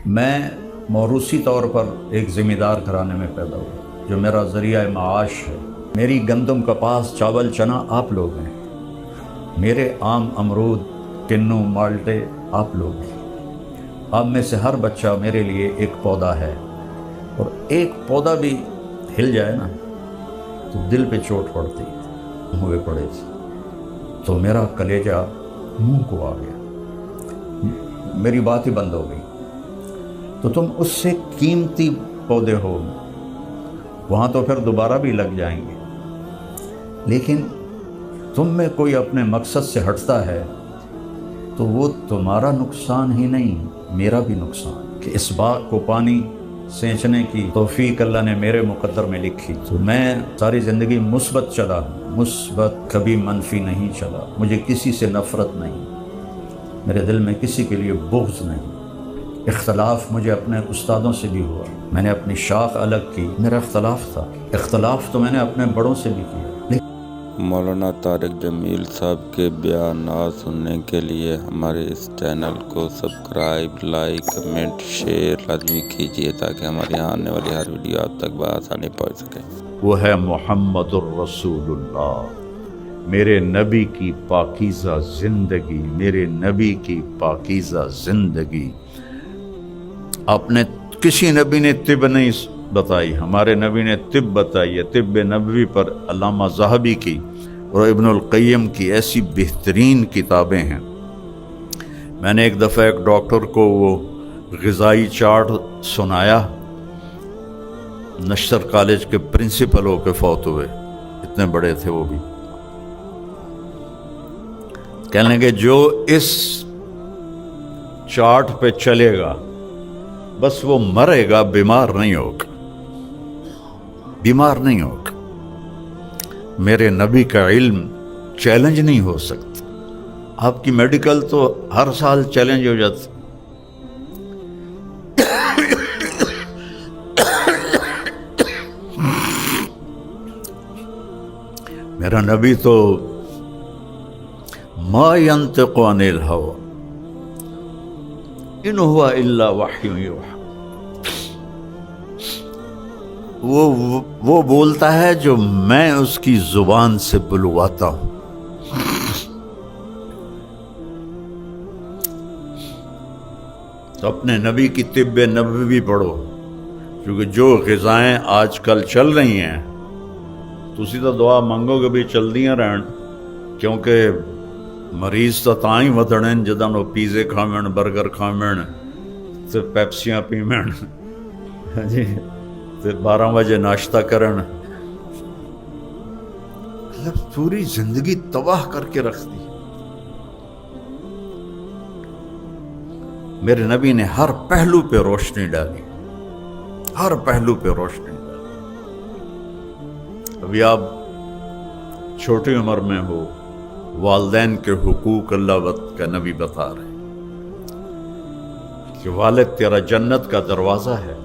میں موروثی طور پر ایک ذمہ دار گھرانے میں پیدا ہوا، جو میرا ذریعہ معاش ہے۔ میری گندم کپاس چاول چنا آپ لوگ ہیں، میرے آم امرود کنو مالٹے آپ لوگ ہیں۔ آپ میں سے ہر بچہ میرے لیے ایک پودا ہے، اور ایک پودا بھی ہل جائے نا تو دل پہ چوٹ پڑتی ہوئے پڑے تھے، تو میرا کلیجہ منہ کو آ گیا، میری بات ہی بند ہو گئی۔ تو تم اس سے قیمتی پودے ہو، وہاں تو پھر دوبارہ بھی لگ جائیں گے، لیکن تم میں کوئی اپنے مقصد سے ہٹتا ہے تو وہ تمہارا نقصان ہی نہیں، میرا بھی نقصان۔ کہ اس باغ کو پانی سینچنے کی توفیق اللہ نے میرے مقدر میں لکھی، تو میں ساری زندگی مثبت چلا، مثبت، کبھی منفی نہیں چلا۔ مجھے کسی سے نفرت نہیں، میرے دل میں کسی کے لیے بغض نہیں۔ اختلاف مجھے اپنے استادوں سے بھی ہوا، میں نے اپنی شاخ الگ کی، میرا اختلاف تھا۔ اختلاف تو میں نے اپنے بڑوں سے بھی کیا۔ مولانا طارق جمیل صاحب کے بیانات سننے کے لیے ہمارے اس چینل کو سبسکرائب، لائک، کمنٹ، شیئر لازمی کیجیے تاکہ ہمارے یہاں آنے والی ہر ویڈیو آپ تک بآسانی پہنچ سکے۔ وہ ہے محمد الرسول اللہ، میرے نبی کی پاکیزہ زندگی، میرے نبی کی پاکیزہ زندگی۔ آپ نے کسی نبی نے طب نہیں بتائی، ہمارے نبی نے طب بتائی ہے۔ طب نبوی پر علامہ ذہبی کی اور ابن القیم کی ایسی بہترین کتابیں ہیں۔ میں نے ایک دفعہ ایک ڈاکٹر کو وہ غذائی چارٹ سنایا، نشتر کالج کے پرنسپل ہو کے فوت ہوئے، اتنے بڑے تھے وہ بھی۔ کہنے لگے جو اس چارٹ پہ چلے گا بس وہ مرے گا، بیمار نہیں ہوگا، بیمار نہیں ہوگا۔ میرے نبی کا علم چیلنج نہیں ہو سکتا۔ آپ کی میڈیکل تو ہر سال چیلنج ہو جاتی۔ میرا نبی تو ما ينطق عن الهوى ان هو الا وحی یوحی، وہ بولتا ہے جو میں اس کی زبان سے بلواتا ہوں۔ تو اپنے نبی کی طب نبوی پڑھو، کیونکہ جو غذائیں آج کل چل رہی ہیں تسی تو دعا منگو کہ بھی چل دیاں رہن، کیونکہ مریض تو تاں ہی ودھنے جداں وہ پیزے کھاویں، برگر کھاویں تے پیپسیاں پیویں جی، تے 12 بجے ناشتہ کرن، مطلب پوری زندگی تباہ کر کے رکھ دی۔ میرے نبی نے ہر پہلو پہ روشنی ڈالی، ہر پہلو پہ روشنی ڈالی۔ ابھی آپ چھوٹی عمر میں ہو، والدین کے حقوق اللہ کا نبی بتا رہے ہیں کہ والد تیرا جنت کا دروازہ ہے۔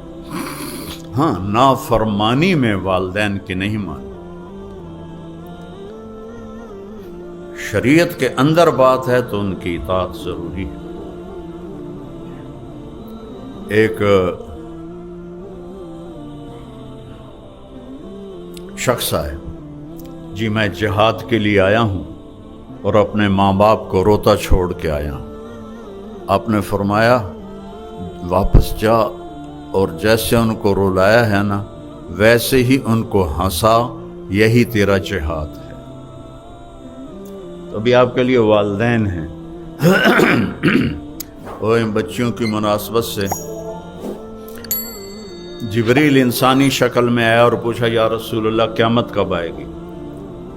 ہاں، نافرمانی میں والدین کی نہیں مانی، شریعت کے اندر بات ہے تو ان کی اطاعت ضروری ہے۔ ایک شخص آئے، جی میں جہاد کے لیے آیا ہوں اور اپنے ماں باپ کو روتا چھوڑ کے آیا ہوں۔ آپ نے فرمایا واپس جا اور جیسے ان کو رلایا ہے نا ویسے ہی ان کو ہنسا، یہی تیرا جہاد ہے۔ تو ابھی آپ کے لیے والدین ہیں اور ان بچیوں کی مناسبت سے جبریل انسانی شکل میں آیا اور پوچھا یا رسول اللہ قیامت کب آئے گی؟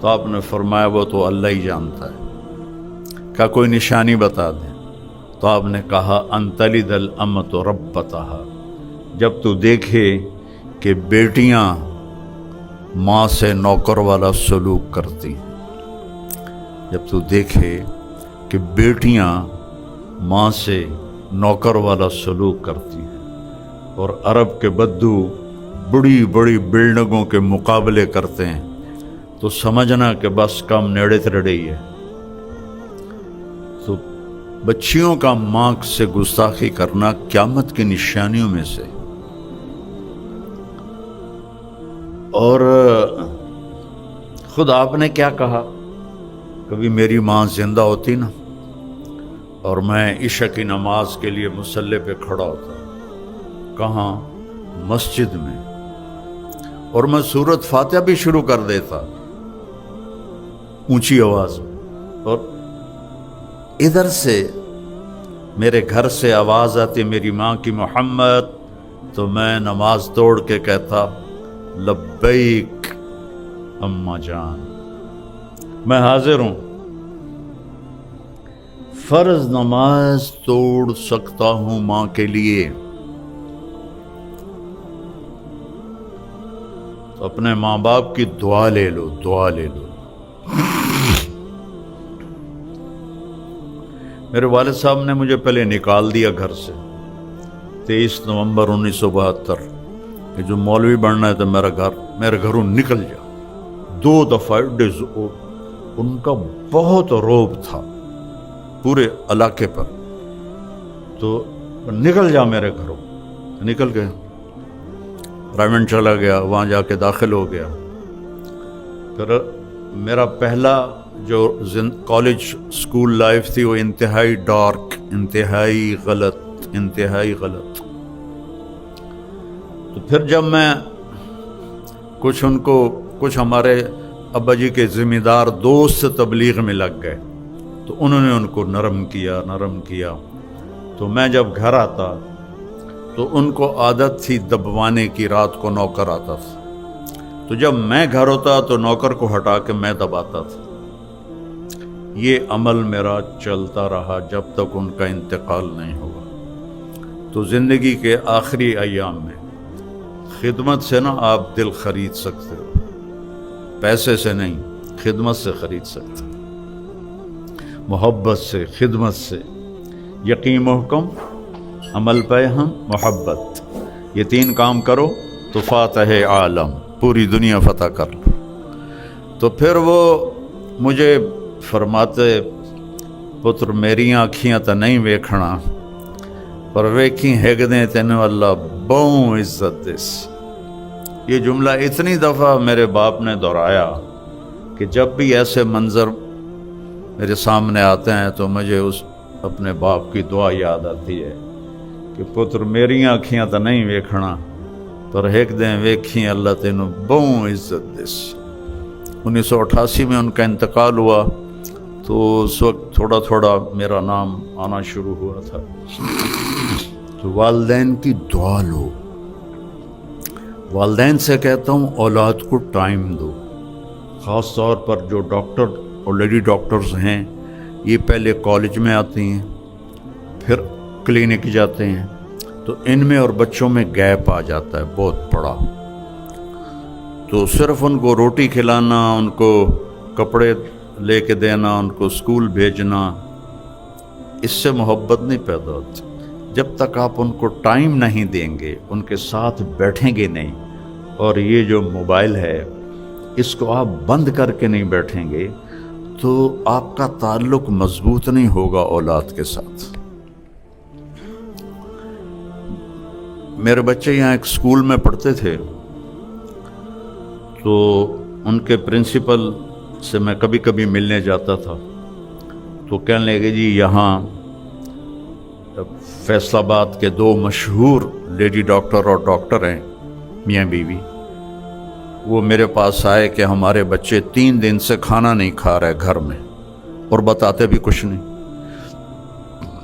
تو آپ نے فرمایا وہ تو اللہ ہی جانتا ہے، کیا کوئی نشانی بتا دیں؟ تو آپ نے کہا ان تلد الامۃ ربتہا، جب تو دیکھے کہ بیٹیاں ماں سے نوکر والا سلوک کرتی ہیں، جب تو دیکھے کہ بیٹیاں ماں سے نوکر والا سلوک کرتی ہیں، اور عرب کے بدو بڑی بڑی بلڈنگوں کے مقابلے کرتے ہیں، تو سمجھنا کہ بس کم نیڑے تریڑے ہی ہے۔ تو بچیوں کا ماں سے گستاخی کرنا قیامت کی نشانیوں میں سے، اور خود آپ نے کیا کہا، کبھی میری ماں زندہ ہوتی نا اور میں عشاء کی نماز کے لیے مصلی پہ کھڑا ہوتا، کہاں؟ مسجد میں، اور میں سورۃ فاتحہ بھی شروع کر دیتا اونچی آواز میں، اور ادھر سے میرے گھر سے آواز آتی میری ماں کی، محمد، تو میں نماز توڑ کے کہتا لبیک اماں جان، میں حاضر ہوں۔ فرض نماز توڑ سکتا ہوں ماں کے لیے، تو اپنے ماں باپ کی دعا لے لو، دعا لے لو۔ میرے والد صاحب نے مجھے پہلے نکال دیا گھر سے 23 نومبر 1972 کہ جو مولوی بننا ہے تو میرے گھروں نکل جا۔ 2 دفعہ ان کا بہت رعب تھا پورے علاقے پر، تو نکل جا میرے گھروں، نکل گئے۔ رائمنڈ چلا گیا، وہاں جا کے داخل ہو گیا۔ پھر میرا پہلا جو کالج سکول لائف تھی وہ انتہائی ڈارک، انتہائی غلط، انتہائی غلط۔ تو پھر جب میں کچھ ہمارے ابا جی کے ذمہ دار دوست تبلیغ میں لگ گئے، تو انہوں نے ان کو نرم کیا۔ تو میں جب گھر آتا تو ان کو عادت تھی دبوانے کی، رات کو نوکر آتا تھا، تو جب میں گھر ہوتا تو نوکر کو ہٹا کے میں دباتا تھا۔ یہ عمل میرا چلتا رہا جب تک ان کا انتقال نہیں ہوا۔ تو زندگی کے آخری ایام میں خدمت سے نا آپ دل خرید سکتے ہو، پیسے سے نہیں، خدمت سے خرید سکتے، محبت سے، خدمت سے۔ یقین محکم، عمل پہ ہم، محبت، یہ 3 کام کرو تو فاتح عالم، پوری دنیا فتح کر لو۔ تو پھر وہ مجھے فرماتے، پتر میری آنکھیاں تو نہیں ویکھنا پر ویکھی ہیگدیں تینوں اللہ بہوں عزت دس۔ یہ جملہ اتنی دفعہ میرے باپ نے دہرایا کہ جب بھی ایسے منظر میرے سامنے آتے ہیں تو مجھے اپنے باپ کی دعا یاد آتی ہے کہ پتر میری آنکھیاں تو نہیں ویکھنا پر ہیگدیں ویکھی اللہ تینوں بہوں عزت دس۔ 1988 میں ان کا انتقال ہوا، تو اس وقت تھوڑا تھوڑا میرا نام آنا شروع ہوا تھا۔ تو والدین کی دعا لو۔ والدین سے کہتا ہوں اولاد کو ٹائم دو، خاص طور پر جو ڈاکٹر اور لیڈی ڈاکٹرز ہیں، یہ پہلے کالج میں آتی ہیں، پھر کلینک جاتے ہیں، تو ان میں اور بچوں میں گیپ آ جاتا ہے بہت بڑا۔ تو صرف ان کو روٹی کھلانا، ان کو کپڑے لے کے دینا، ان کو اسکول بھیجنا، اس سے محبت نہیں پیدا ہوتی۔ جب تک آپ ان کو ٹائم نہیں دیں گے، ان کے ساتھ بیٹھیں گے نہیں، اور یہ جو موبائل ہے اس کو آپ بند کر کے نہیں بیٹھیں گے، تو آپ کا تعلق مضبوط نہیں ہوگا اولاد کے ساتھ۔ میرے بچے یہاں ایک اسکول میں پڑھتے تھے، تو ان کے پرنسپل سے میں کبھی کبھی ملنے جاتا تھا، تو کہنے لگے جی یہاں فیصل آباد کے 2 مشہور لیڈی ڈاکٹر اور ڈاکٹر ہیں، میاں بیوی، وہ میرے پاس آئے کہ ہمارے بچے 3 دن سے کھانا نہیں کھا رہے گھر میں، اور بتاتے بھی کچھ نہیں۔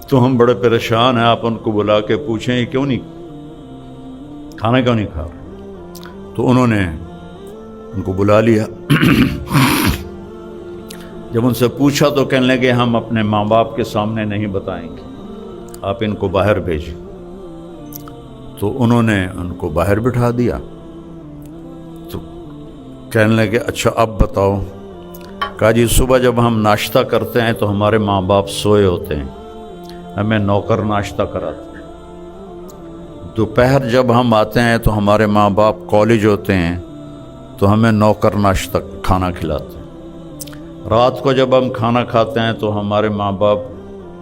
تو ہم بڑے پریشان ہیں، آپ ان کو بلا کے پوچھیں یہ کیوں نہیں کھانا کیوں نہیں کھا رہے؟ تو انہوں نے ان کو بلا لیا۔ جب ان سے پوچھا تو کہنے لگے ہم اپنے ماں باپ کے سامنے نہیں بتائیں گے، آپ ان کو باہر بھیجیں۔ تو انہوں نے ان کو باہر بٹھا دیا۔ تو کہنے لگے اچھا اب بتاؤ۔ کہا جی صبح جب ہم ناشتہ کرتے ہیں تو ہمارے ماں باپ سوئے ہوتے ہیں، ہمیں نوکر ناشتہ کراتے ہیں۔ دوپہر جب ہم آتے ہیں تو ہمارے ماں باپ کالج ہوتے ہیں، تو ہمیں نوکر ناشتہ کھانا کھلاتے ہیں۔ رات کو جب ہم کھانا کھاتے ہیں تو ہمارے ماں باپ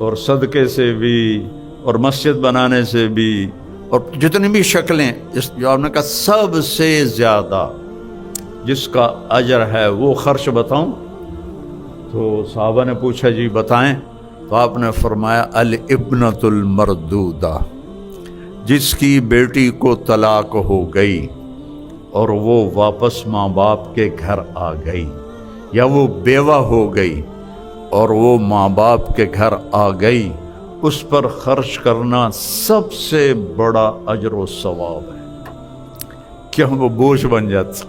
اور صدقے سے بھی اور مسجد بنانے سے بھی اور جتنی بھی شکلیں اس جو آپ نے کہا سب سے زیادہ جس کا اجر ہے وہ خرچ بتاؤں؟ تو صحابہ نے پوچھا جی بتائیں، تو آپ نے فرمایا الابنۃ المردودہ، جس کی بیٹی کو طلاق ہو گئی اور وہ واپس ماں باپ کے گھر آ گئی، یا وہ بیوہ ہو گئی اور وہ ماں باپ کے گھر آ گئی، اس پر خرچ کرنا سب سے بڑا اجر و ثواب ہے، کیوں وہ بوجھ بن جاتا۔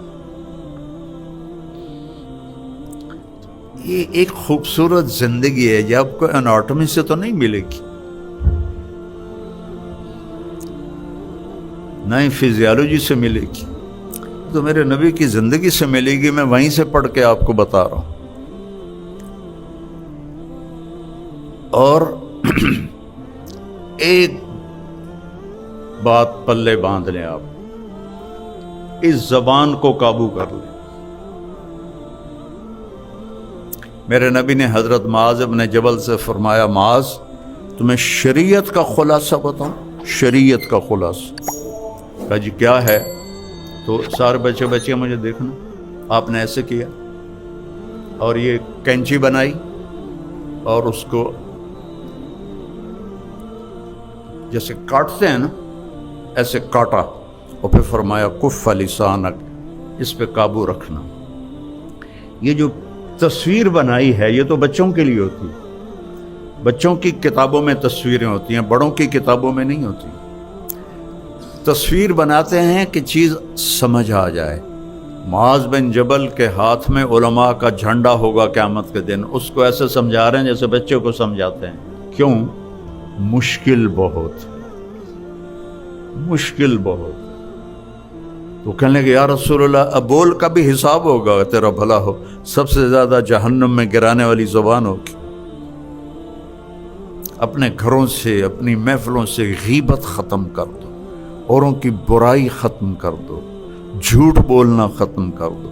یہ ایک خوبصورت زندگی ہے جو آپ کو اناٹمی سے تو نہیں ملے گی، نہ ہی فزیالوجی سے ملے گی، تو میرے نبی کی زندگی سے ملے گی۔ میں وہیں سے پڑھ کے آپ کو بتا رہا ہوں۔ اور ایک بات پلے باندھ لیں، آپ اس زبان کو قابو کر لیں۔ میرے نبی نے حضرت معاذ بن جبل سے فرمایا، معاذ تمہیں شریعت کا خلاصہ بتاؤں؟ شریعت کا خلاصہ؟ کہا جی کیا ہے؟ تو سارے بچے مجھے دیکھنا، آپ نے ایسے کیا اور یہ کینچی بنائی اور اس کو جیسے کاٹتے ہیں نا ایسے کاٹا، اور پھر فرمایا کف لسانک، اس پہ قابو رکھنا۔ یہ جو تصویر بنائی ہے یہ تو بچوں کے لیے ہوتی ہے، بچوں کی کتابوں میں تصویریں ہوتی ہیں، بڑوں کی کتابوں میں نہیں ہوتی۔ تصویر بناتے ہیں کہ چیز سمجھ آ جائے۔ معاذ بن جبل کے ہاتھ میں علماء کا جھنڈا ہوگا قیامت کے دن، اس کو ایسے سمجھا رہے ہیں جیسے بچے کو سمجھاتے ہیں۔ کیوں؟ مشکل بہت، مشکل بہت۔ تو کہنے لگے یا رسول اللہ اب بول کا بھی حساب ہوگا، تیرا بھلا ہو، سب سے زیادہ جہنم میں گرانے والی زبان ہوگی۔ اپنے گھروں سے اپنی محفلوں سے غیبت ختم کر دو، اوروں کی برائی ختم کر دو، جھوٹ بولنا ختم کر دو،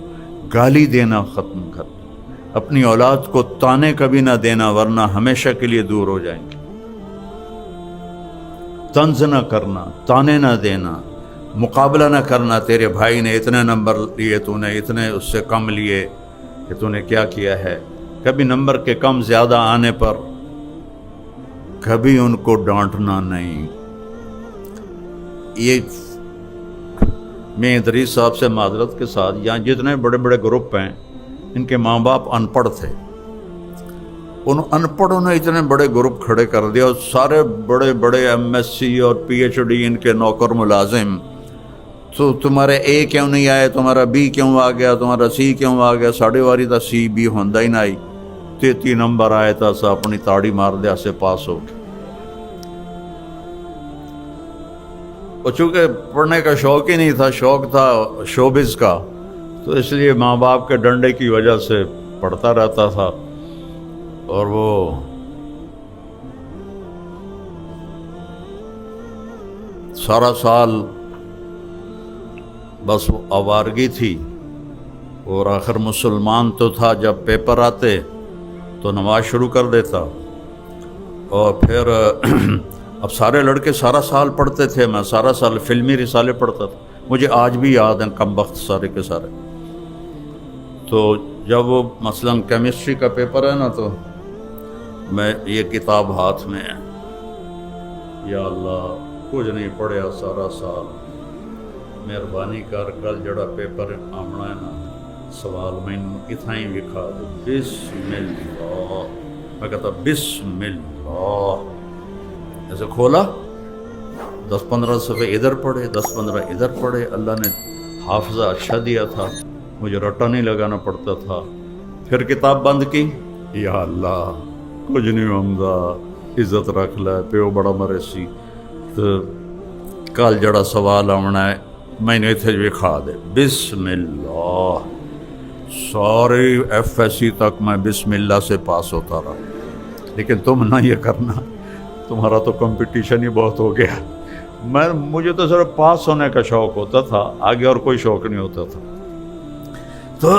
گالی دینا ختم کر دو، اپنی اولاد کو تانے کبھی نہ دینا ورنہ ہمیشہ کے لیے دور ہو جائیں گے۔ طنز نہ کرنا، تانے نہ دینا، مقابلہ نہ کرنا، تیرے بھائی نے اتنے نمبر لیے تو نے اتنے اس سے کم لیے کہ تو نے کیا کیا ہے۔ کبھی نمبر کے کم زیادہ آنے پر کبھی ان کو ڈانٹنا نہیں۔ یہ میں ادریس صاحب سے معذرت کے ساتھ، یہاں جتنے بڑے بڑے گروپ ہیں ان کے ماں باپ ان پڑھ تھے، ان ان پڑھوں نے اتنے بڑے گروپ کھڑے کر دیا اور سارے بڑے بڑے ایم ایس سی اور پی ایچ ڈی ان کے نوکر ملازم، تو تمہارے اے کیوں نہیں آئے، تمہارا بی کیوں آ گیا، تمہارا سی کیوں آ گیا، ساڑھے واری تا سی بی ہوندہ ہی نہ آئی، 33 نمبر آئے تھا سا اپنی تاڑی مار دیا سے پاس ہو گیا۔ اور چونکہ پڑھنے کا شوق ہی نہیں تھا، شوق تھا شوبز کا، تو اس لیے ماں باپ کے ڈنڈے کی وجہ سے پڑھتا رہتا تھا۔ اور وہ سارا سال بس وہ آوارگی تھی، اور آخر مسلمان تو تھا، جب پیپر آتے تو نماز شروع کر دیتا، اور پھر اب سارے لڑکے سارا سال پڑھتے تھے، میں سارا سال فلمی رسالے پڑھتا تھا، مجھے آج بھی یاد ہیں کم وقت سارے کے سارے۔ تو جب وہ مثلاً کیمسٹری کا پیپر ہے نا، تو میں یہ کتاب ہاتھ میں ہے، یا اللہ کچھ نہیں پڑھیا سارا سال، مہربانی کر کل جڑا پیپر آمنا ہے نا سوال میں اتنا ہی لکھا دے، بسم اللہ، میں کہتا بسم اللہ، ایسے کھولا 10-15 صفحے ادھر پڑھے، 10-15 ادھر پڑھے۔ اللہ نے حافظہ اچھا دیا تھا، مجھے رٹا نہیں لگانا پڑتا تھا۔ پھر کتاب بند کی، یا اللہ کچھ نہیں ہومدا، عزت رکھ لے، پیو بڑا مرے سی، تو کل جڑا سوال آمنا ہے میں نے اتنے لکھا دے، بسم اللہ۔ ساری ایف ایس سی تک میں بسم اللہ سے پاس ہوتا رہا، لیکن تم نہ یہ کرنا، تمہارا تو کمپٹیشن ہی بہت ہو گیا۔ مجھے تو صرف پاس ہونے کا شوق ہوتا تھا، آگے اور کوئی شوق نہیں ہوتا تھا۔ تو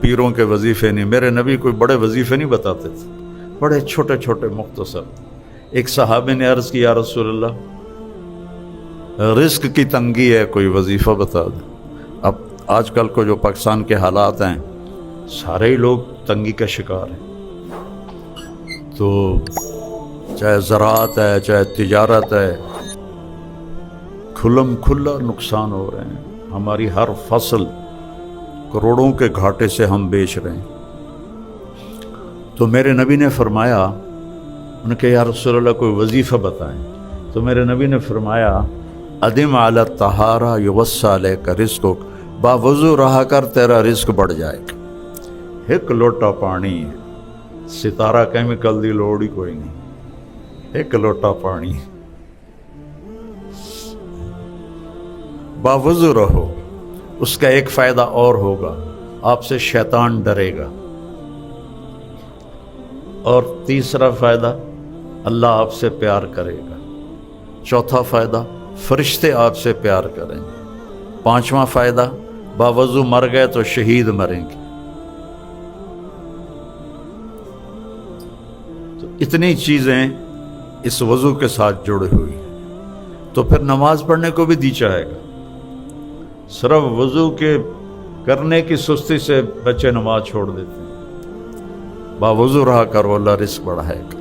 پیروں کے وظیفے نہیں، میرے نبی کوئی بڑے وظیفے نہیں بتاتے تھے، بڑے چھوٹے چھوٹے مختصر۔ ایک صحابی نے عرض کی یا رسول اللہ رزق کی تنگی ہے، کوئی وظیفہ بتا دو۔ اب آج کل کو جو پاکستان کے حالات ہیں سارے ہی لوگ تنگی کا شکار ہیں، تو چاہے زراعت ہے چاہے تجارت ہے، کھلم کھلا نقصان ہو رہے ہیں، ہماری ہر فصل کروڑوں کے گھاٹے سے ہم بیچ رہے ہیں۔ تو میرے نبی نے فرمایا، انہوں نے کہا یا رسول اللہ کوئی وظیفہ بتائیں، تو میرے نبی نے فرمایا ادم علی الطہارہ یوسع علیک رزقک، باوضو رہا کر تیرا رزق بڑھ جائے گا۔ ایک لوٹا پانی ہے، ستارہ کیمیکل دی لوڑ ہی کوئی نہیں، ایک لوٹا پانی، باوضو رہو، اس کا ایک فائدہ اور ہوگا، آپ سے شیطان ڈرے گا، اور تیسرا فائدہ اللہ آپ سے پیار کرے گا، چوتھا فائدہ فرشتے آپ سے پیار کریں گے، پانچواں فائدہ باوضو مر گئے تو شہید مریں گے۔ تو اتنی چیزیں اس وضو کے ساتھ جڑی ہوئی ہیں، تو پھر نماز پڑھنے کو بھی دی چاہے گا۔ صرف وضو کے کرنے کی سستی سے بچے نماز چھوڑ دیتے ہیں، باوضو رہا کرو، اللہ رزق بڑھائے گا۔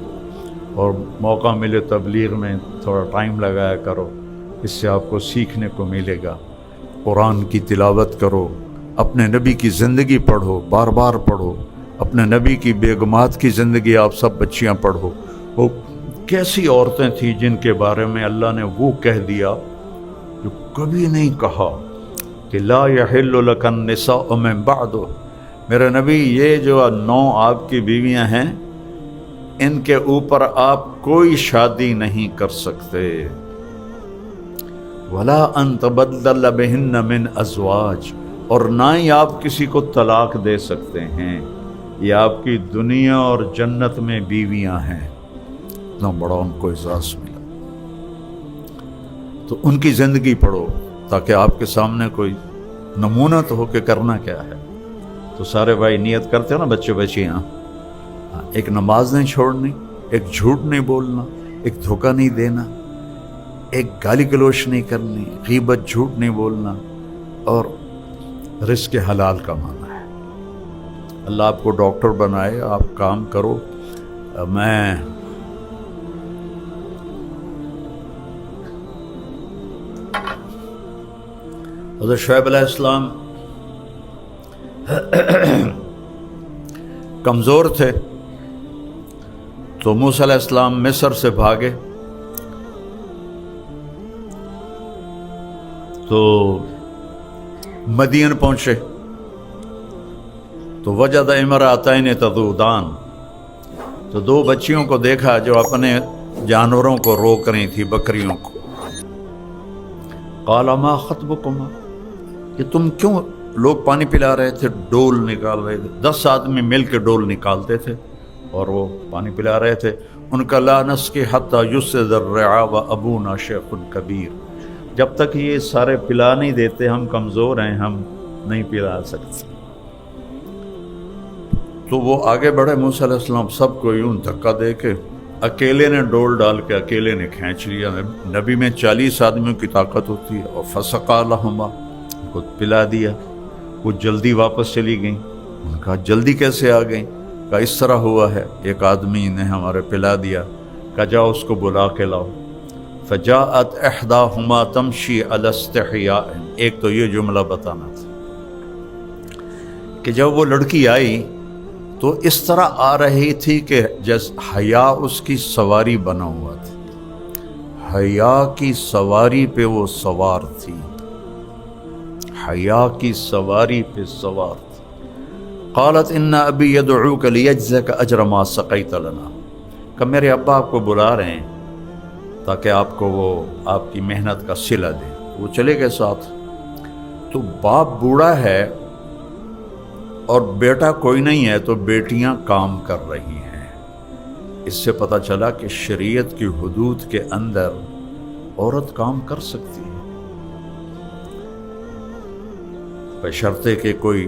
اور موقع ملے تبلیغ میں تھوڑا ٹائم لگایا کرو، اس سے آپ کو سیکھنے کو ملے گا۔ قرآن کی تلاوت کرو، اپنے نبی کی زندگی پڑھو، بار بار پڑھو، اپنے نبی کی بیگمات کی زندگی آپ سب بچیاں پڑھو، وہ کیسی عورتیں تھیں جن کے بارے میں اللہ نے وہ کہہ دیا جو کبھی نہیں کہا کہ لا یحل لک النساء من بعد، میرے نبی یہ جو 9 آپ کی بیویاں ہیں ان کے اوپر آپ کوئی شادی نہیں کر سکتے، ولا ان تبدل بہن من ازواج، اور نہ ہی آپ کسی کو طلاق دے سکتے ہیں، یہ آپ کی دنیا اور جنت میں بیویاں ہیں۔ اتنا بڑا ان کو اعزاز ملا، تو ان کی زندگی پڑھو تاکہ آپ کے سامنے کوئی نمونہ تو ہو کہ کرنا کیا ہے۔ تو سارے بھائی نیت کرتے ہو نا بچے بچیاں، ایک نماز نہیں چھوڑنی، ایک جھوٹ نہیں بولنا، ایک دھوکہ نہیں دینا، ایک گالی گلوچ نہیں کرنی، غیبت جھوٹ نہیں بولنا، اور رزق حلال کمانا ہے۔ اللہ آپ کو ڈاکٹر بنائے، آپ کام کرو۔ میں حضرت شعیب علیہ السلام کمزور تھے، تو موسیٰ علیہ السلام مصر سے بھاگے، تو مدین پہنچے تو وجد امرأتین تذودان، تو 2 بچیوں کو دیکھا جو اپنے جانوروں کو روک رہی تھی، بکریوں کو۔ قال ما خطبکما، کہ تم کیوں، لوگ پانی پلا رہے تھے، ڈول نکال رہے تھے، 10 آدمی مل کے ڈول نکالتے تھے اور وہ پانی پلا رہے تھے۔ ان کا لا نسقی حتی یسد الرعاء وابونا شیخ کبیر، جب تک یہ سارے پلا نہیں دیتے، ہم کمزور ہیں، ہم نہیں پلا سکتے۔ تو وہ آگے بڑھے، موسیٰ علیہ السلام سب کو یوں دھکا دے کے اکیلے نے ڈول ڈال کے اکیلے نے کھینچ لیا۔ نبی میں 40 آدمیوں کی طاقت ہوتی ہے، اور فسقا لہما، ان کو پلا دیا۔ وہ جلدی واپس چلی گئیں، ان کا جلدی کیسے آ گئیں؟ کہا اس طرح ہوا ہے، ایک آدمی نے ہمارے پلا دیا، کہا جاؤ اس کو بلا کے لاؤ۔ فجاءت احداہما تمشی علی استحیاء، ایک تو یہ جملہ بتانا تھا کہ جب وہ لڑکی آئی تو اس طرح آ رہی تھی کہ جیسے حیا اس کی سواری بنا ہوا تھا، حیا کی سواری پہ وہ سوار تھی، حیا کی سواری پہ سوار تھی۔ قالت ان ابی یدعوک لیجزک اجر ما سقیت لنا، کہ میرے ابا آپ کو بلا رہے ہیں تاکہ آپ کو وہ آپ کی محنت کا صلہ دے۔ وہ چلے گئے ساتھ۔ تو باپ بوڑھا ہے اور بیٹا کوئی نہیں ہے، تو بیٹیاں کام کر رہی ہیں۔ اس سے پتہ چلا کہ شریعت کی حدود کے اندر عورت کام کر سکتی ہے، بشرطے کہ کوئی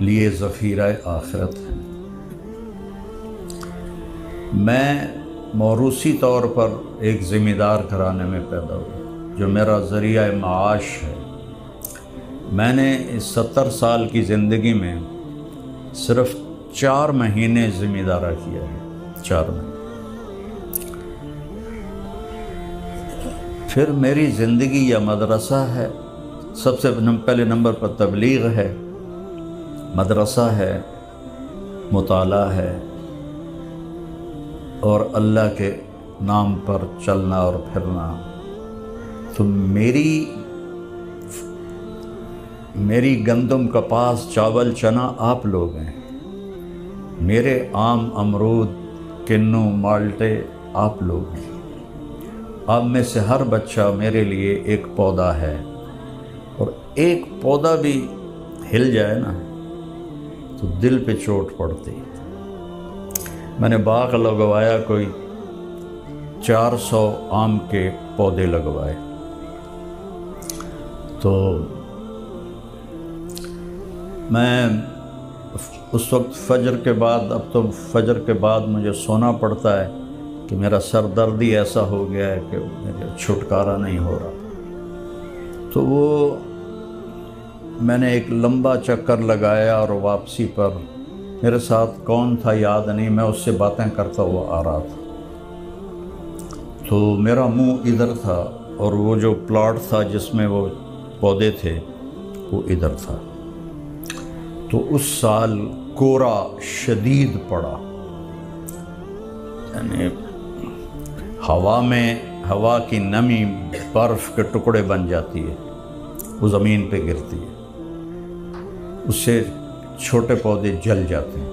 لیے ذخیرہ آخرت ہے۔ میں موروثی طور پر ایک ذمہ دار گھرانے میں پیدا ہوا جو میرا ذریعہ معاش ہے۔ میں نے اس 70 سال کی زندگی میں صرف 4 مہینے ذمہ دارہ کیا ہے، 4 مہینے۔ پھر میری زندگی یا مدرسہ ہے، سب سے پہلے نمبر پر تبلیغ ہے، مدرسہ ہے، مطالعہ ہے، اور اللہ کے نام پر چلنا اور پھرنا۔ تو میری گندم کپاس چاول چنا آپ لوگ ہیں، میرے آم امرود کنو مالٹے آپ لوگ ہیں۔ آپ میں سے ہر بچہ میرے لیے ایک پودا ہے، اور ایک پودا بھی ہل جائے نا تو دل پہ چوٹ پڑتی۔ میں نے باغ لگوایا، کوئی 400 آم کے پودے لگوائے۔ تو میں اس وقت فجر کے بعد، اب تو فجر کے بعد مجھے سونا پڑتا ہے کہ میرا سر درد ہی ایسا ہو گیا ہے کہ میرا چھٹکارا نہیں ہو رہا۔ تو وہ میں نے ایک لمبا چکر لگایا، اور واپسی پر میرے ساتھ کون تھا یاد نہیں، میں اس سے باتیں کرتا ہوا آ رہا تھا۔ تو میرا منہ ادھر تھا، اور وہ جو پلاٹ تھا جس میں وہ پودے تھے وہ ادھر تھا۔ تو اس سال کورا شدید پڑا، یعنی ہوا کی نمی برف کے ٹکڑے بن جاتی ہے، وہ زمین پہ گرتی ہے، اس سے چھوٹے پودے جل جاتے ہیں۔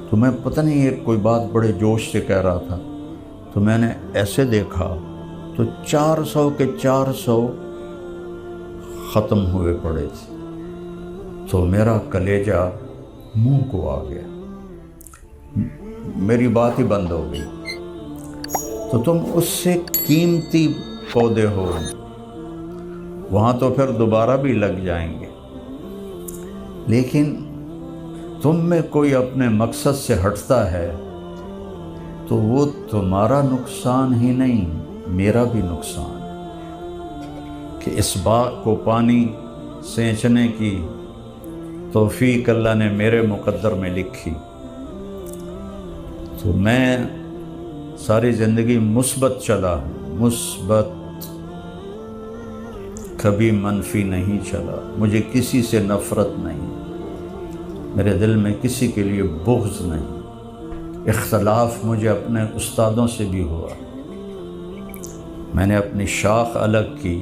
تو میں پتہ نہیں ایک کوئی بات بڑے جوش سے کہہ رہا تھا، تو میں نے ایسے دیکھا تو 400 کے 400 ختم ہوئے پڑے تھے۔ تو میرا کلیجہ منہ کو آ گیا، میری بات ہی بند ہو گئی۔ تو تم اس سے قیمتی پودے ہو، وہاں تو پھر دوبارہ بھی لگ جائیں گے، لیکن تم میں کوئی اپنے مقصد سے ہٹتا ہے تو وہ تمہارا نقصان ہی نہیں، میرا بھی نقصان ہے کہ اس باغ کو پانی سینچنے کی توفیق اللہ نے میرے مقدر میں لکھی۔ تو میں ساری زندگی مثبت چلا ہوں، مثبت، کبھی منفی نہیں چلا۔ مجھے کسی سے نفرت نہیں، میرے دل میں کسی کے لیے بغض نہیں۔ اختلاف مجھے اپنے استادوں سے بھی ہوا، میں نے اپنی شاخ الگ کی،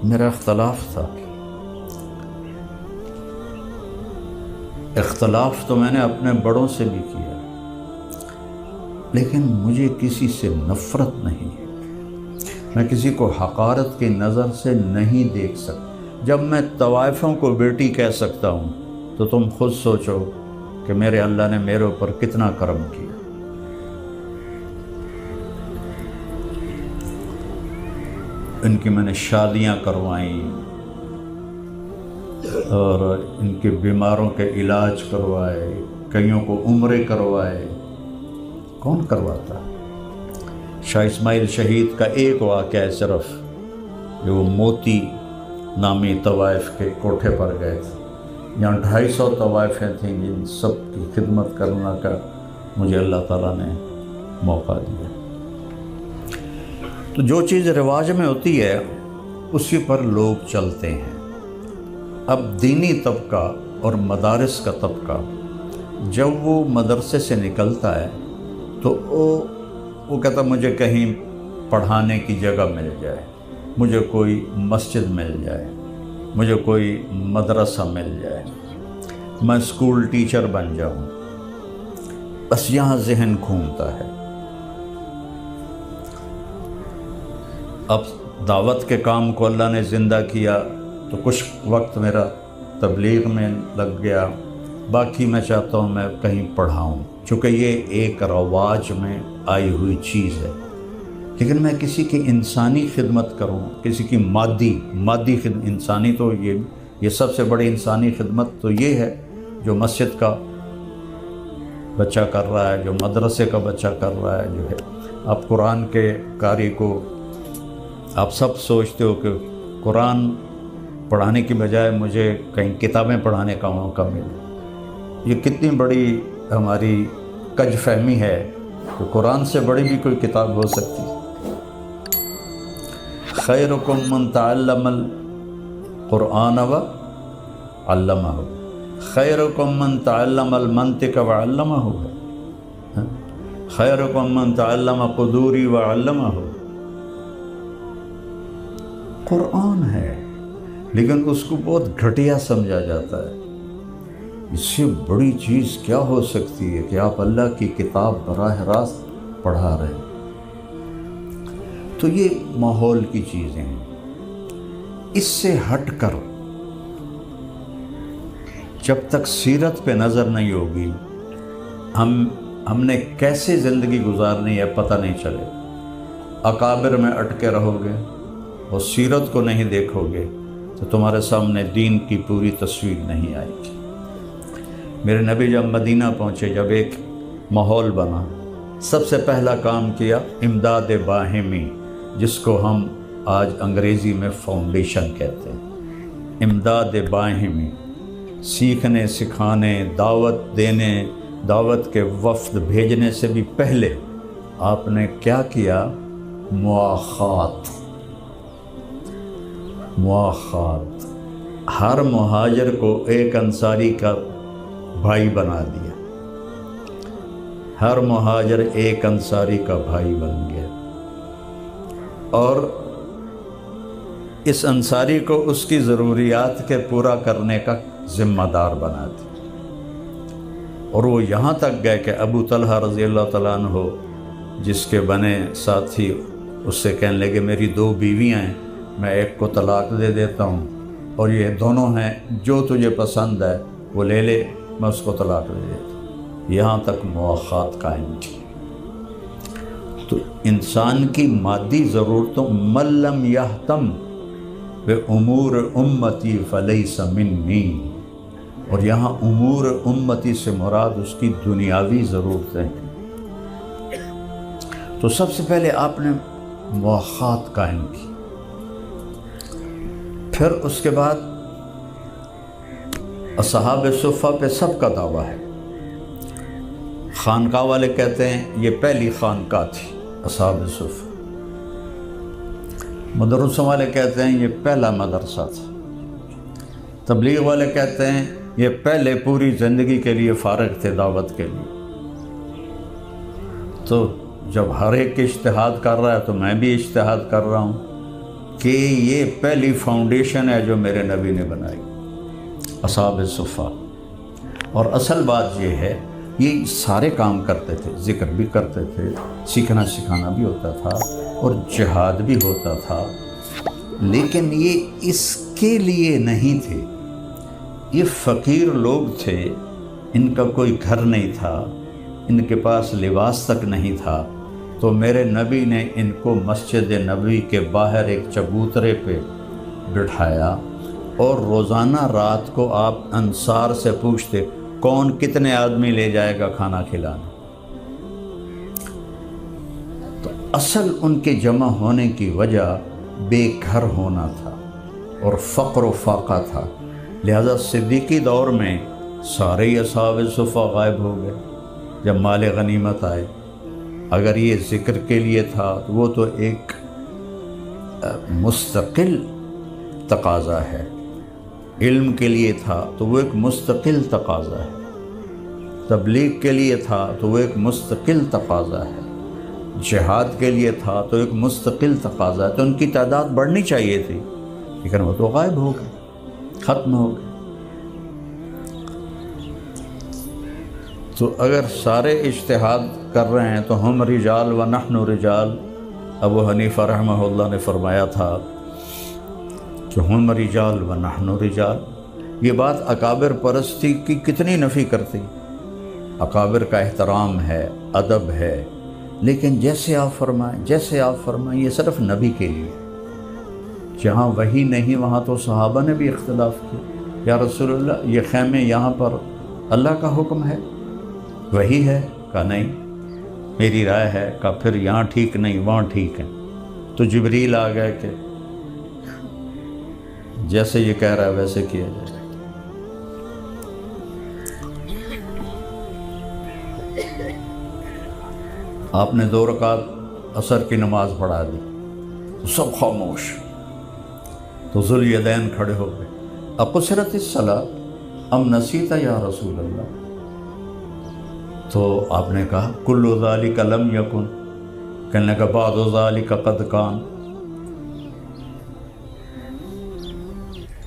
میرا اختلاف تھا۔ اختلاف تو میں نے اپنے بڑوں سے بھی کیا، لیکن مجھے کسی سے نفرت نہیں ہے۔ میں کسی کو حقارت کی نظر سے نہیں دیکھ سکتا۔ جب میں طوائفوں کو بیٹی کہہ سکتا ہوں تو تم خود سوچو کہ میرے اللہ نے میرے اوپر کتنا کرم کیا۔ ان کی میں نے شادیاں کروائیں، اور ان کے بیماروں کے علاج کروائے، کئیوں کو عمرے کروائے۔ کون کرواتا؟ شاہ اسماعیل شہید کا ایک واقعہ ہے صرف، جو وہ موتی نامی طوائف کے کوٹھے پر گئے تھے۔ یہاں 250 طوائفیں تھیں جن سب کی خدمت کرنے کا مجھے اللہ تعالیٰ نے موقع دیا۔ تو جو چیز رواج میں ہوتی ہے اسی پر لوگ چلتے ہیں۔ اب دینی طبقہ اور مدارس کا طبقہ جب وہ مدرسے سے نکلتا ہے تو وہ کہتا مجھے کہیں پڑھانے کی جگہ مل جائے، مجھے کوئی مسجد مل جائے، مجھے کوئی مدرسہ مل جائے، میں اسکول ٹیچر بن جاؤں، بس یہاں ذہن گھومتا ہے۔ اب دعوت کے کام کو اللہ نے زندہ کیا تو کچھ وقت میرا تبلیغ میں لگ گیا، باقی میں چاہتا ہوں میں کہیں پڑھاؤں، چونکہ یہ ایک رواج میں آئی ہوئی چیز ہے۔ لیکن میں کسی کی انسانی خدمت کروں، کسی کی مادی خدمت، انسانی تو یہ سب سے بڑی انسانی خدمت تو یہ ہے جو مسجد کا بچہ کر رہا ہے، جو مدرسے کا بچہ کر رہا ہے، جو ہے آپ قرآن کے قاری کو آپ سب سوچتے ہو کہ قرآن پڑھانے کی بجائے مجھے کہیں کتابیں پڑھانے کا موقع ملے، یہ کتنی بڑی ہماری کج فہمی ہے کہ قرآن سے بڑی بھی کوئی کتاب ہو سکتی۔ خیرکم من تعلم القرآن وعلمہ، خیرکم من تعلم المنطق وعلمہ، خیرکم من تعلم قدوری وعلمہ۔ قرآن ہے لیکن اس کو بہت گھٹیا سمجھا جاتا ہے۔ اس سے بڑی چیز کیا ہو سکتی ہے کہ آپ اللہ کی کتاب براہ راست پڑھا رہے ہیں۔ تو یہ ماحول کی چیزیں ہیں۔ اس سے ہٹ کر جب تک سیرت پہ نظر نہیں ہوگی ہم نے کیسے زندگی گزارنی ہے پتہ نہیں چلے۔ اکابر میں اٹکے رہو گے اور سیرت کو نہیں دیکھو گے تو تمہارے سامنے دین کی پوری تصویر نہیں آئے گی۔ میرے نبی جب مدینہ پہنچے، جب ایک ماحول بنا، سب سے پہلا کام کیا امداد باہمی، جس کو ہم آج انگریزی میں فاؤنڈیشن کہتے ہیں۔ امداد باہمی، سیکھنے سکھانے، دعوت دینے، دعوت کے وفد بھیجنے سے بھی پہلے آپ نے کیا کیا؟ مواخات۔ مواخات، ہر مہاجر کو ایک انصاری کا بھائی بنا دیا، ہر مہاجر ایک انصاری کا بھائی بن گیا، اور اس انصاری کو اس کی ضروریات کے پورا کرنے کا ذمہ دار بنا دیا۔ اور وہ یہاں تک گئے کہ ابو طلحہ رضی اللہ تعالیٰ عنہ جس کے بنے ساتھی اس سے کہنے لگے میری 2 بیویاں ہیں، میں ایک کو طلاق دے دیتا ہوں اور یہ دونوں ہیں، جو تجھے پسند ہے وہ لے لے، میں اس کو طلاق دے دیتا ہوں۔ یہاں تک مواخات قائم کی۔ تو انسان کی مادی ضرورتوں من لم یہتم بامور امتی فلیس منی، اور یہاں امور امتی سے مراد اس کی دنیاوی ضرورتیں ہیں۔ تو سب سے پہلے آپ نے مواخات قائم کی، پھر اس کے بعد اصحاب صفہ پہ سب کا دعویٰ ہے۔ خانقاہ والے کہتے ہیں یہ پہلی خانقاہ تھی اصحاب صفہ، مدرسوں والے کہتے ہیں یہ پہلا مدرسہ تھا، تبلیغ والے کہتے ہیں یہ پہلے پوری زندگی کے لیے فارغ تھے دعوت کے لیے۔ تو جب ہر ایک اجتہاد کر رہا ہے تو میں بھی اجتہاد کر رہا ہوں کہ یہ پہلی فاؤنڈیشن ہے جو میرے نبی نے بنائی، اصحاب صفہ۔ اور اصل بات یہ ہے یہ سارے کام کرتے تھے، ذکر بھی کرتے تھے، سیکھنا سکھانا بھی ہوتا تھا اور جہاد بھی ہوتا تھا، لیکن یہ اس کے لیے نہیں تھے۔ یہ فقیر لوگ تھے، ان کا کوئی گھر نہیں تھا، ان کے پاس لباس تک نہیں تھا، تو میرے نبی نے ان کو مسجد نبوی کے باہر ایک چبوترے پہ بٹھایا، اور روزانہ رات کو آپ انصار سے پوچھتے کون کتنے آدمی لے جائے گا کھانا کھلانا۔ تو اصل ان کے جمع ہونے کی وجہ بے گھر ہونا تھا اور فقر و فاقہ تھا، لہذا صدیقی دور میں سارے ہی اصحاب صفہ غائب ہو گئے جب مال غنیمت آئے۔ اگر یہ ذکر کے لیے تھا تو وہ تو ایک مستقل تقاضا ہے، علم کے لیے تھا تو وہ ایک مستقل تقاضا ہے، تبلیغ کے لیے تھا تو وہ ایک مستقل تقاضا ہے، جہاد کے لیے تھا تو ایک مستقل تقاضا ہے۔ تو ان کی تعداد بڑھنی چاہیے تھی، لیکن وہ تو غائب ہو گئے، ختم ہو گئے۔ تو اگر سارے اجتہاد کر رہے ہیں تو ہم رجال و نحن رجال، ابو حنیفہ رحمہ اللہ نے فرمایا تھا کہ ہم رجال و نحن رجال۔ یہ بات اکابر پرستی کی کتنی نفی کرتی؟ اکابر کا احترام ہے، ادب ہے، لیکن جیسے آپ فرمائیں یہ صرف نبی کے لیے۔ جہاں وحی نہیں وہاں تو صحابہ نے بھی اختلاف کیا، یا رسول اللہ یہ خیمے یہاں پر اللہ کا حکم ہے، وہی ہے؟ کہا نہیں، میری رائے ہے۔ کہا پھر یہاں ٹھیک نہیں وہاں ٹھیک ہے۔ تو جبریل آ گئے کہ جیسے یہ کہہ رہا ہے ویسے کیا جائے۔ آپ نے 2 رکعت عصر کی نماز پڑھا دی تو سب خاموش۔ تو ذوالیدین کھڑے ہو گئے، اقصرت الصلاۃ ام نسیت یا رسول اللہ؟ تو آپ نے کہا کل ذالک لم یکن، کہنے لگا بعض ذالک قد کان۔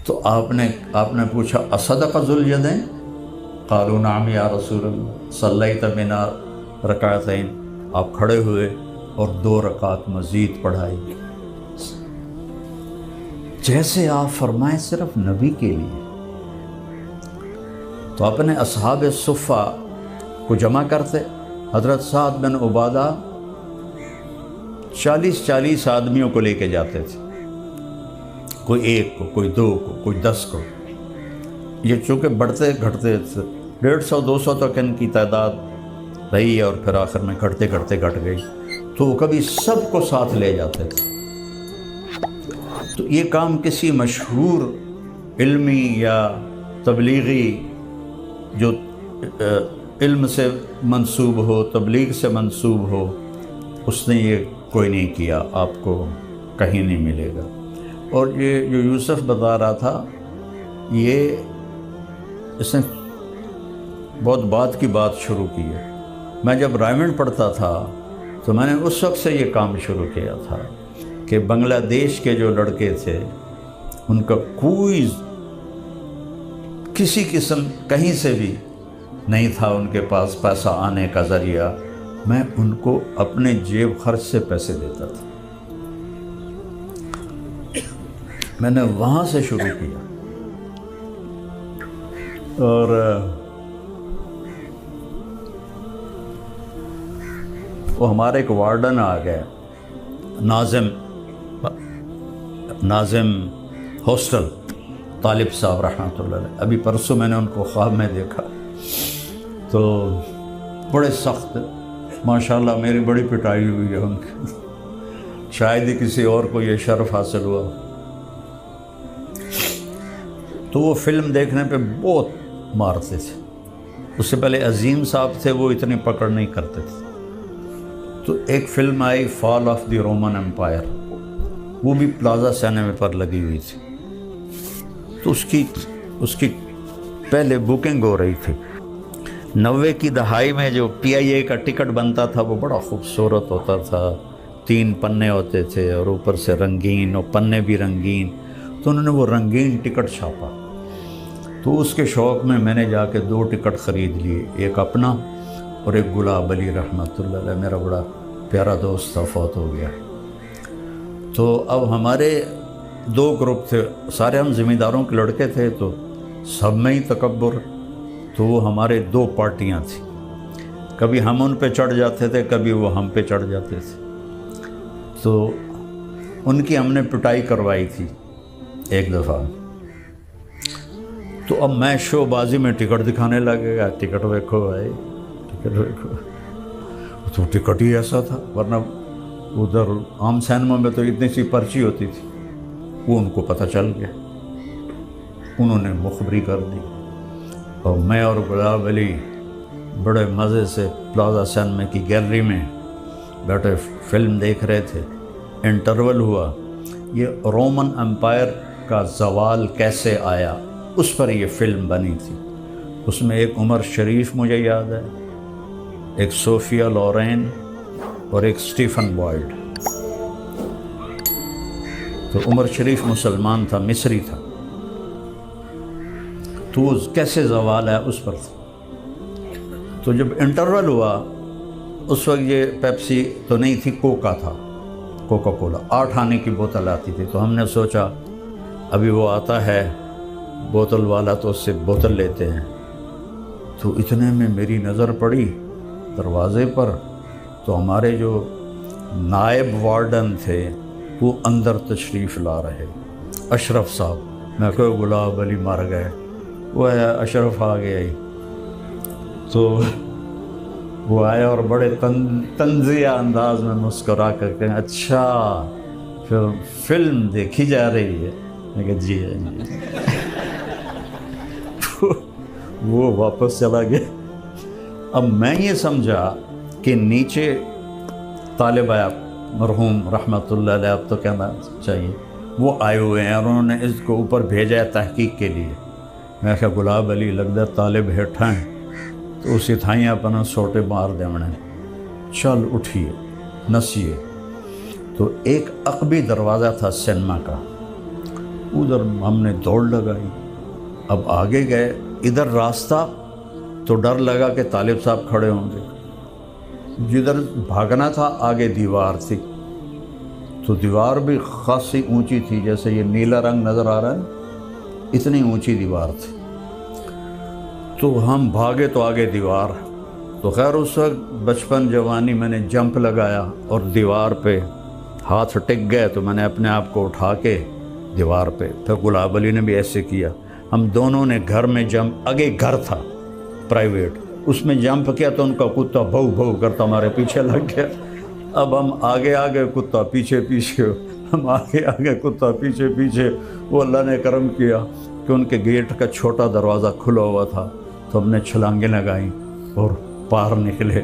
تو آپ نے پوچھا اصدق ذوالیدین؟ قالوا نعم یا رسول اللہ صلیت بنا رکعتین، آپ کھڑے ہوئے اور 2 رکعت مزید پڑھائی، جیسے آپ فرمائیں صرف نبی کے لیے۔ تو اپنے اصحاب صفہ کو جمع کرتے، حضرت سعد بن عبادہ 40 آدمیوں کو لے کے جاتے تھے، کوئی 1 کو، کوئی 2 کو، کوئی 10 کو۔ یہ چونکہ بڑھتے گھٹتے تھے، 150 200 تک ان کی تعداد رہی اور پھر آخر میں گھٹتے گھٹتے گھٹ گئی، تو وہ کبھی سب کو ساتھ لے جاتے تھے۔ تو یہ کام کسی مشہور علمی یا تبلیغی جو علم سے منسوب ہو، تبلیغ سے منسوب ہو، اس نے یہ کوئی نہیں کیا، آپ کو کہیں نہیں ملے گا۔ اور یہ جو یوسف بتا رہا تھا، یہ اس نے بہت بعد کی بات شروع کی ہے۔ میں جب رائمنڈ پڑھتا تھا تو میں نے اس وقت سے یہ کام شروع کیا تھا کہ بنگلہ دیش کے جو لڑکے تھے، ان کا کوئی کسی قسم کہیں سے بھی نہیں تھا ان کے پاس پیسہ آنے کا ذریعہ، میں ان کو اپنے جیب خرچ سے پیسے دیتا تھا۔ میں نے وہاں سے شروع کیا، اور وہ ہمارے ایک وارڈن آ گئے، ناظم ہاسٹل، طالب صاحب رحمۃ اللہ علیہ۔ ابھی پرسوں میں نے ان کو خواب میں دیکھا، تو بڑے سخت، ماشاءاللہ میری بڑی پٹائی ہوئی ہے ان کی، شاید ہی کسی اور کو یہ شرف حاصل ہوا۔ تو وہ فلم دیکھنے پہ بہت مارتے تھے، اس سے پہلے عظیم صاحب تھے، وہ اتنی پکڑ نہیں کرتے تھے۔ تو ایک فلم آئی fall of the Roman Empire, وہ بھی پلازا سینما پر لگی ہوئی تھی، تو اس کی پہلے بکنگ ہو رہی تھی۔ 90 کی دہائی میں جو PIA کا ٹکٹ بنتا تھا وہ بڑا خوبصورت ہوتا تھا، 3 پنے ہوتے تھے اور اوپر سے رنگین، اور پنے بھی رنگین، تو انہوں نے وہ رنگین ٹکٹ چھاپا۔ تو اس کے شوق میں نے جا کے 2 ٹکٹ خرید لیے، ایک اپنا اور ایک گلاب علی رحمۃ اللہ علیہ، میرا بڑا پیارا دوست تھا، فوت ہو گیا۔ تو اب ہمارے 2 گروپ تھے، سارے ہم ذمہ داروں کے لڑکے تھے، تو سب میں ہی تکبر، تو وہ ہمارے 2 پارٹیاں تھیں، کبھی ہم ان پہ چڑھ جاتے تھے، کبھی وہ ہم پہ چڑھ جاتے تھے۔ تو ان کی ہم نے پٹائی کروائی تھی ایک دفعہ، تو اب میں شو بازی میں ٹکٹ دکھانے لگے گا، ٹکٹ دیکھو بھائی، ٹکٹ دیکھو، تو ٹکٹ ہی ایسا تھا، ورنہ ادھر عام سینما میں تو اتنی سی پرچی ہوتی تھی۔ وہ ان کو پتہ چل گیا، انہوں نے مخبری کر دی، اور میں اور گلاب علی بڑے مزے سے پلازا سینما کی گیلری میں بیٹھے فلم دیکھ رہے تھے۔ انٹرول ہوا، یہ رومن امپائر کا زوال کیسے آیا، اس پر یہ فلم بنی تھی۔ اس میں ایک عمر شریف مجھے یاد ہے، ایک صوفیہ لورین اور ایک سٹیفن بوائڈ۔ تو عمر شریف مسلمان تھا، مصری تھا، تو وہ کیسے زوال ہے اس پر تھا۔ تو جب انٹرول ہوا، اس وقت یہ پیپسی تو نہیں تھی، کوکا تھا، کوکا کولا 8 آنے کی بوتل آتی تھی۔ تو ہم نے سوچا ابھی وہ آتا ہے بوتل والا، تو اس سے بوتل لیتے ہیں۔ تو اتنے میں میری نظر پڑی دروازے پر، تو ہمارے جو نائب وارڈن تھے وہ اندر تشریف لا رہے، اشرف صاحب۔ میں کہا گلاب علی مر گئے، وہ ہے اشرف آ گیا ہی۔ تو وہ آئے اور بڑے طنزیہ انداز میں مسکرا کر کہ اچھا پھر فلم دیکھی جا رہی ہے؟ میں کہا جی ہے جی۔ وہ واپس چلا گیا۔ اب میں یہ سمجھا کہ نیچے طالب آیا مرحوم رحمۃ اللہ علیہ، اب تو کہنا چاہیے، وہ آئے ہوئے ہیں اور انہوں نے اس کو اوپر بھیجا ہے تحقیق کے لیے۔ میں کہا گلاب علی لگتا طالب ہیٹھا ہیں تو اسی تھائیاں اپنا سوٹے مار دیونے، چل اٹھیے نسیے۔ تو ایک عقبی دروازہ تھا سینما کا، ادھر ہم نے دوڑ لگائی۔ اب آگے گئے، ادھر راستہ تو ڈر لگا کہ طالب صاحب کھڑے ہوں گے، جدھر بھاگنا تھا آگے دیوار تھی، تو دیوار بھی خاصی اونچی تھی، جیسے یہ نیلا رنگ نظر آ رہا ہے اتنی اونچی دیوار تھی۔ تو ہم بھاگے تو آگے دیوار، تو خیر اس وقت بچپن جوانی میں نے جمپ لگایا اور دیوار پہ ہاتھ ٹک گئے، تو میں نے اپنے آپ کو اٹھا کے دیوار پہ، پھر گلاب علی نے بھی ایسے کیا، ہم دونوں نے گھر میں جمپ، آگے گھر تھا پرائیویٹ، اس میں جمپ کیا تو ان کا کتا بھو بھو کرتا ہمارے پیچھے لگ گیا۔ اب ہم آگے آگے کتا پیچھے پیچھے، ہم آگے آگے کتا پیچھے پیچھے۔ وہ اللہ نے کرم کیا کہ ان کے گیٹ کا چھوٹا دروازہ کھلا ہوا تھا، تو ہم نے چھلانگیں لگائیں اور پار نکلے۔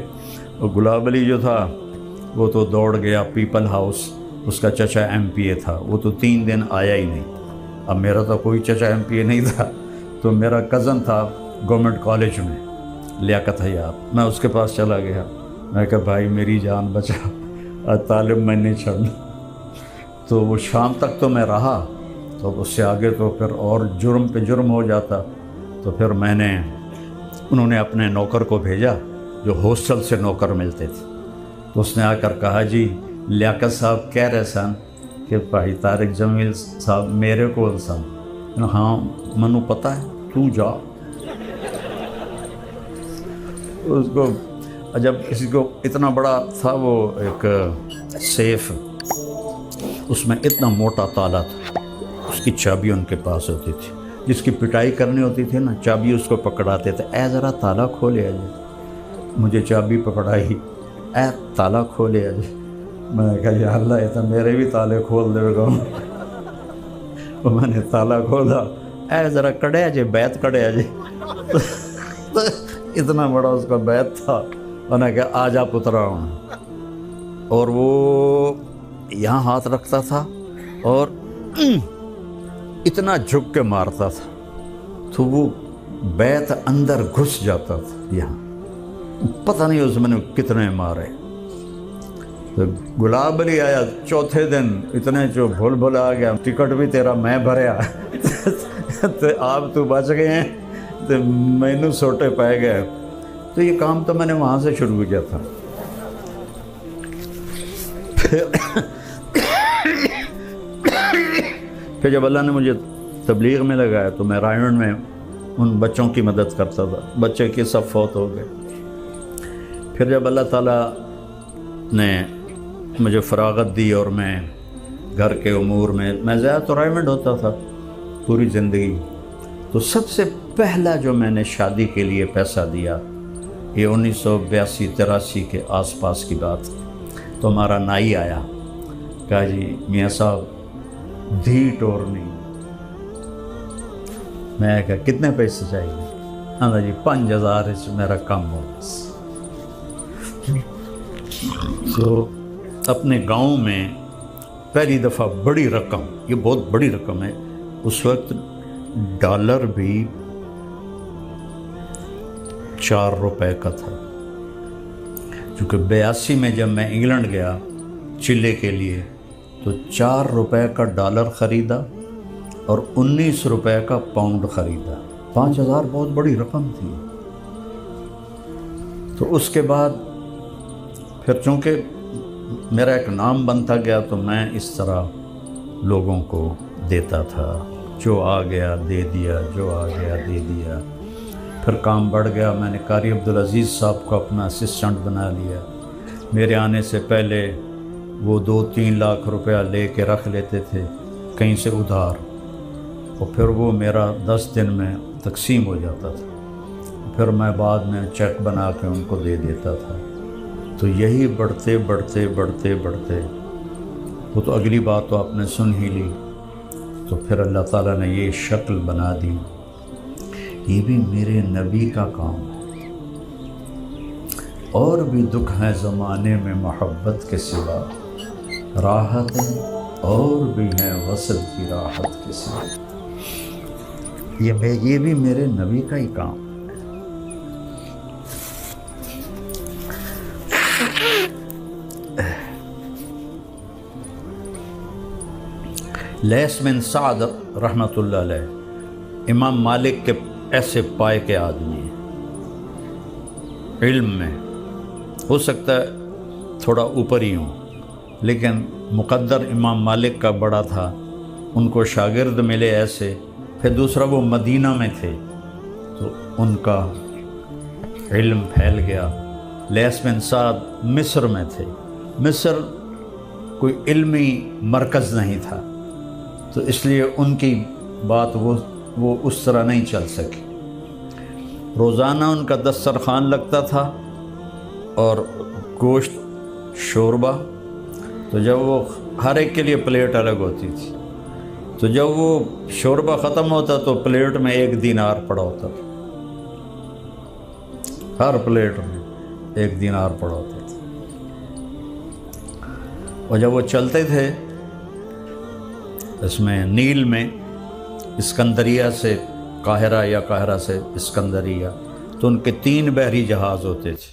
اور گلاب علی جو تھا وہ تو دوڑ گیا پیپل ہاؤس، اس کا چچا ایم پی اے تھا، وہ تو 3 دن آیا ہی نہیں۔ اب میرا تو کوئی چچا ایم پی اے نہیں تھا، تو میرا کزن تھا گورنمنٹ کالج میں، لیاقت حیات، میں اس کے پاس چلا گیا۔ میں کہا بھائی میری جان بچا، آج طالب میں نہیں چھڑنا۔ تو وہ شام تک تو میں رہا، تو اس سے آگے تو پھر اور جرم پہ جرم ہو جاتا، تو پھر میں نے، انہوں نے اپنے نوکر کو بھیجا جو ہاسٹل سے نوکر ملتے تھے، تو اس نے آ کر کہا جی لیاقت صاحب کہہ رہے سن کہ بھائی طارق جمیل صاحب میرے کو سن۔ ہاں منو پتہ ہے، تو جا۔ اس کو جب کسی کو اتنا بڑا تھا وہ ایک سیف، اس میں اتنا موٹا تالا تھا، اس کی چابی ان کے پاس ہوتی تھی، جس کی پٹائی کرنی ہوتی تھی نا چابی اس کو پکڑاتے تھے، اے ذرا تالا کھولے جی۔ مجھے چابی پکڑائی، اے تالا کھولے جی۔ میں نے کہا یا اللہ یہ تو میرے بھی تالے کھول دے گا۔ تو میں نے تالا کھولا، اے ذرا کڑے جی، بیت کڑے جی۔ اتنا بڑا اس کا بیت تھا، میں نے کہا آ جا پترا ہوں۔ اور وہ یہاں ہاتھ رکھتا تھا اور اتنا جھک کے مارتا تھا، تو وہ بیت اندر گھس جاتا تھا یہاں، پتہ نہیں اس میں نے کتنے مارے۔ تو گلاب علی آیا چوتھے دن، اتنے جو بھول بھول آ گیا، ٹکٹ بھی تیرا میں بھریا، تو آپ تو بچ گئے ہیں، تو مینو سوٹے پائے گئے۔ تو یہ کام تو میں نے وہاں سے شروع کیا تھا۔ پھر جب اللہ نے مجھے تبلیغ میں لگایا تو میں رائمنڈ میں ان بچوں کی مدد کرتا تھا، بچے کے سب فوت ہو گئے۔ پھر جب اللہ تعالیٰ نے مجھے فراغت دی اور میں گھر کے امور میں زیادہ تو رائمنڈ ہوتا تھا پوری زندگی، تو سب سے پہلا جو میں نے شادی کے لیے پیسہ دیا، یہ 1982-83 کے آس پاس کی بات، تو ہمارا نائی آیا، کہا جی میاں صاحب دھی ٹورنی۔ میں کہا کتنے پیسے چاہیے؟ ہاں جی 5000 میرا کم ہو بس۔ تو اپنے گاؤں میں پہلی دفعہ بڑی رقم، یہ بہت بڑی رقم ہے، اس وقت ڈالر بھی 4 روپے کا تھا، چونکہ 82 میں جب میں انگلینڈ گیا چلے کے لیے تو 4 روپے کا ڈالر خریدا اور 19 روپے کا پاؤنڈ خریدا۔ 5000 بہت بڑی رقم تھی۔ تو اس کے بعد پھر چونکہ میرا ایک نام بنتا گیا تو میں اس طرح لوگوں کو دیتا تھا، جو آ گیا دے دیا، جو آ گیا دے دیا۔ پھر کام بڑھ گیا، میں نے قاری عبدالعزیز صاحب کو اپنا اسسٹنٹ بنا لیا۔ میرے آنے سے پہلے وہ 2-3 لاکھ روپیہ لے کے رکھ لیتے تھے کہیں سے ادھار، اور پھر وہ میرا 10 دن میں تقسیم ہو جاتا تھا۔ پھر میں بعد میں چیک بنا کے ان کو دے دیتا تھا۔ تو یہی بڑھتے بڑھتے بڑھتے بڑھتے وہ تو اگلی بات تو آپ نے سن ہی لی، تو پھر اللہ تعالیٰ نے یہ شکل بنا دی۔ یہ بھی میرے نبی کا کام ہے۔ اور بھی دکھ ہیں زمانے میں محبت کے سوا، راحتیں اور بھی ہیں وصل کی راحت کے سوا۔ یہ بھی میرے نبی کا ہی کام ہے۔ لیث بن سعد رحمۃ اللہ علیہ امام مالک کے ایسے پائے کے آدمی ہیں علم میں، ہو سکتا ہے تھوڑا اوپر ہی ہوں، لیکن مقدر امام مالک کا بڑا تھا، ان کو شاگرد ملے ایسے۔ پھر دوسرا وہ مدینہ میں تھے تو ان کا علم پھیل گیا۔ لیث بن سعد مصر میں تھے، مصر کوئی علمی مرکز نہیں تھا، تو اس لیے ان کی بات وہ اس طرح نہیں چل سکی۔ روزانہ ان کا دسترخوان لگتا تھا اور گوشت شوربہ، تو جب وہ ہر ایک کے لیے پلیٹ الگ ہوتی تھی، تو جب وہ شوربہ ختم ہوتا تو پلیٹ میں 1 دینار پڑا ہوتا تھا، ہر پلیٹ میں 1 دینار پڑا ہوتا تھا۔ اور جب وہ چلتے تھے اس میں نیل میں اسکندریہ سے قاہرہ یا قاہرہ سے اسکندریہ، تو ان کے 3 بحری جہاز ہوتے تھے۔